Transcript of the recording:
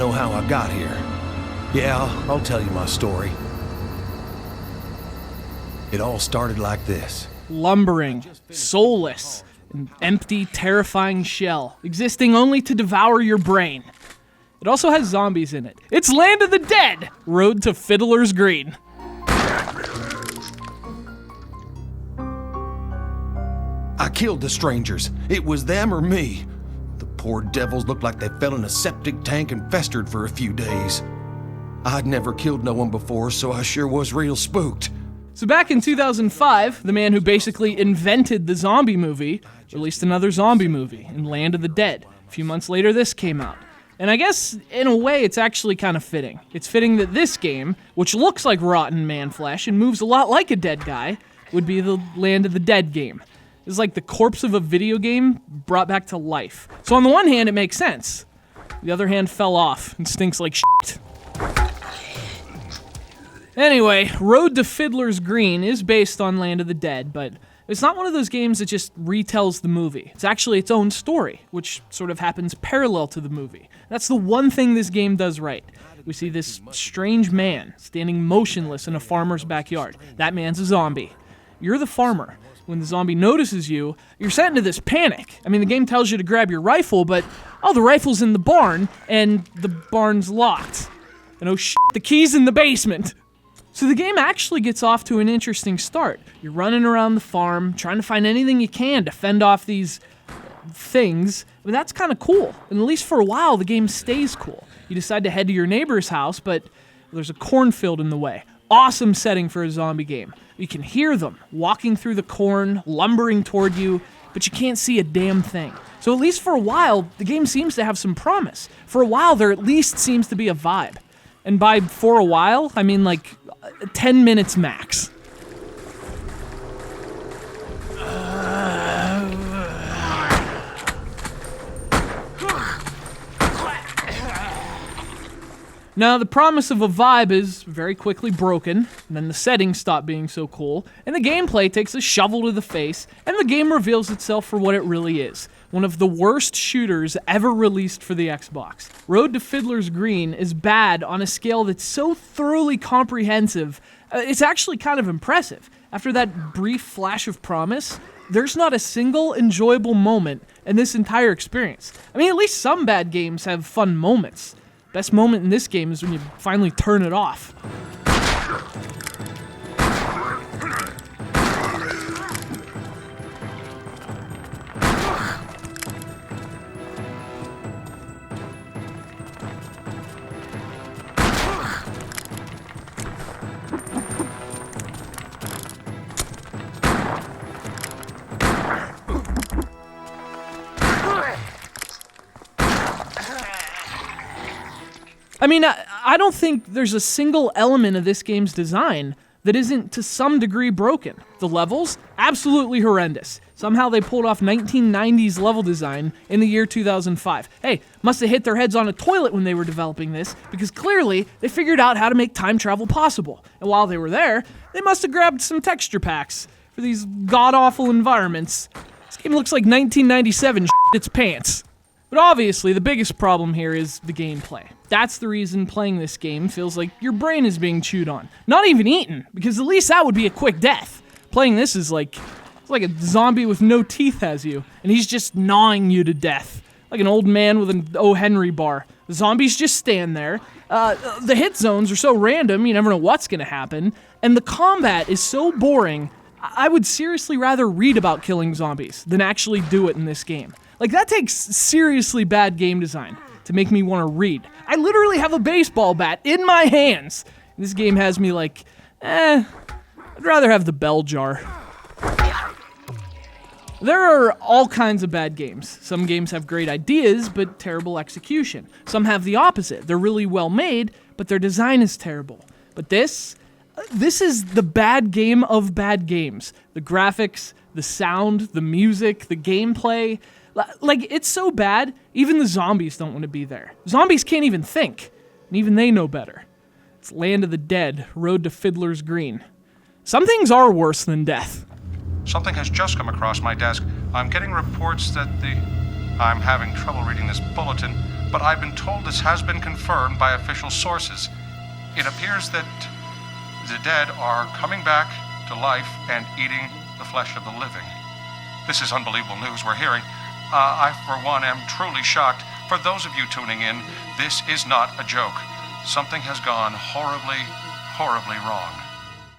know how I got here. Yeah, I'll tell you my story. It all started like this. Lumbering, soulless, an empty, terrifying shell, existing only to devour your brain. It also has zombies in it. It's Land of the Dead, Road to Fiddler's Green. I killed the strangers. It was them or me. The poor devils looked like they fell in a septic tank and festered for a few days. I'd never killed no one before, so I sure was real spooked. So back in 2005, the man who basically invented the zombie movie released another zombie movie in Land of the Dead. A few months later, this came out. And I guess, in a way, it's actually kind of fitting. It's fitting that this game, which looks like rotten man flesh and moves a lot like a dead guy, would be the Land of the Dead game. It's like the corpse of a video game brought back to life. So on the one hand, it makes sense. The other hand fell off and stinks like shit. Anyway, Road to Fiddler's Green is based on Land of the Dead, but it's not one of those games that just retells the movie. It's actually its own story, which sort of happens parallel to the movie. That's the one thing this game does right. We see this strange man standing motionless in a farmer's backyard. That man's a zombie. You're the farmer. When the zombie notices you, you're sent into this panic. I mean, the game tells you to grab your rifle, but, oh, the rifle's in the barn, and the barn's locked. And oh shit, the key's in the basement. So the game actually gets off to an interesting start. You're running around the farm, trying to find anything you can to fend off these things. But that's kind of cool. And at least for a while, the game stays cool. You decide to head to your neighbor's house, but there's a cornfield in the way. Awesome setting for a zombie game. You can hear them walking through the corn, lumbering toward you, but you can't see a damn thing. So at least for a while, the game seems to have some promise. For a while, there at least seems to be a vibe. And by for a while, I mean like 10 minutes max. Now, the promise of a vibe is very quickly broken, and then the settings stop being so cool, and the gameplay takes a shovel to the face, and the game reveals itself for what it really is. One of the worst shooters ever released for the Xbox. Road to Fiddler's Green is bad on a scale that's so thoroughly comprehensive, it's actually kind of impressive. After that brief flash of promise, there's not a single enjoyable moment in this entire experience. I mean, at least some bad games have fun moments. Best moment in this game is when you finally turn it off. I mean, I don't think there's a single element of this game's design that isn't to some degree broken. The levels, absolutely horrendous. Somehow they pulled off 1990s level design in the year 2005. Hey, must have hit their heads on a toilet when they were developing this, because clearly they figured out how to make time travel possible. And while they were there, they must have grabbed some texture packs for these god-awful environments. This game looks like 1997 its pants. But obviously, the biggest problem here is the gameplay. That's the reason playing this game feels like your brain is being chewed on. Not even eaten, because at least that would be a quick death. Playing this is like, it's like a zombie with no teeth has you, and he's just gnawing you to death. Like an old man with an O. Henry bar. The zombies just stand there. The hit zones are so random, you never know what's gonna happen. And the combat is so boring, I would seriously rather read about killing zombies than actually do it in this game. Like, that takes seriously bad game design to make me want to read. I literally have a baseball bat in my hands. This game has me like, I'd rather have the bell jar. There are all kinds of bad games. Some games have great ideas, but terrible execution. Some have the opposite. They're really well made, but their design is terrible. But this is the bad game of bad games. The graphics, the sound, the music, the gameplay. Like, it's so bad, even the zombies don't want to be there. Zombies can't even think, and even they know better. It's Land of the Dead, Road to Fiddler's Green. Some things are worse than death. Something has just come across my desk. I'm getting reports that I'm having trouble reading this bulletin. but I've been told this has been confirmed by official sources. It appears that the dead are coming back to life and eating the flesh of the living. This is unbelievable news we're hearing. I, for one, am truly shocked. For those of you tuning in, this is not a joke. Something has gone horribly, horribly wrong.